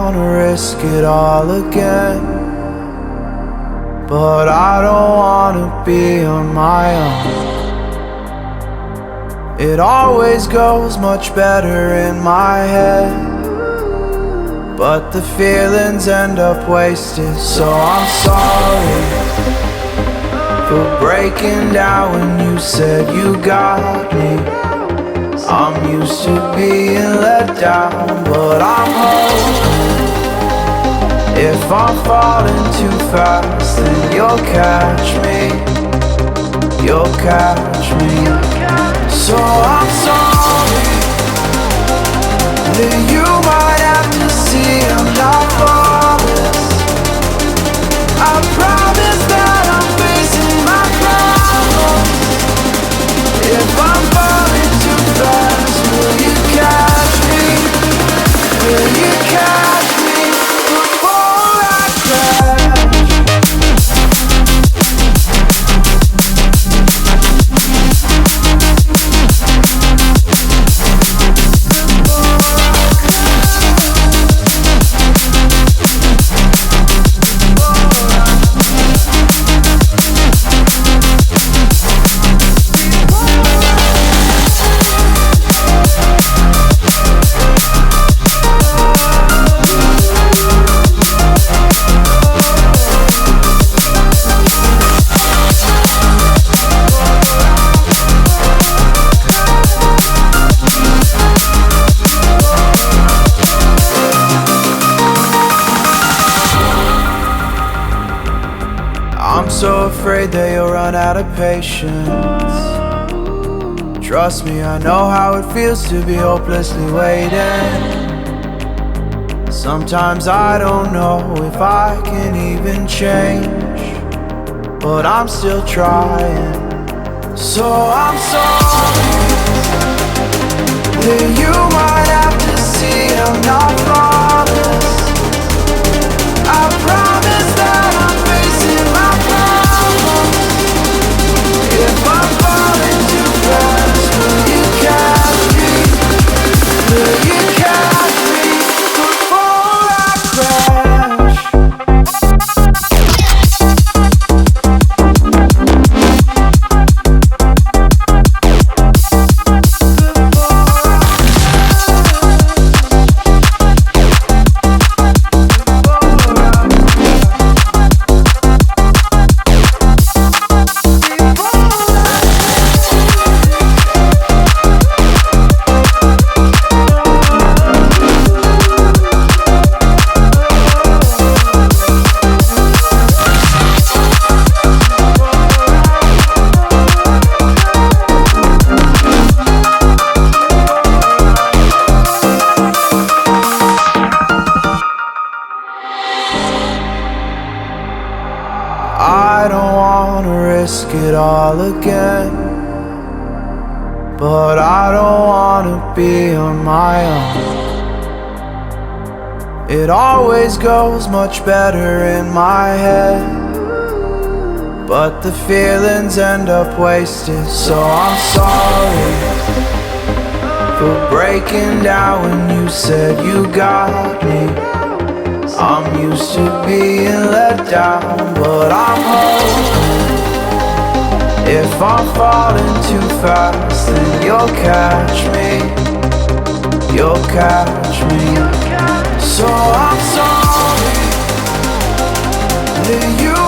wanna risk it all again, but I don't wanna be on my own. It always goes much better in my head, but the feelings end up wasted. So I'm sorry for breaking down when you said you got me. I'm used to being let down, but I'm hoping if I'm falling too fast, then you'll catch me. You'll catch me. So I'm sorry that you might have to see I'm not flawless. I promise that I'm facing my problems. If I'm falling too fast, will you catch me? Will you catch me before I crash? I'm so afraid that you'll run out of patience. Trust me, I know how it feels to be hopelessly waiting. Sometimes I don't know if I can even change, but I'm still trying. So I'm sorry that you might have to see I'm not flawless. I promise that I'm facing my problems. If I'm falling too fast, will you catch me? Will you catch me before I crash? I don't wanna risk it all again, but I don't wanna be on my own. It always goes much better in my head, but the feelings end up wasted. So I'm sorry for breaking down when you said you got me. I'm used to being let down, but I'm hoping if I'm falling too fast, then you'll catch me. You'll catch me. So I'm sorry that you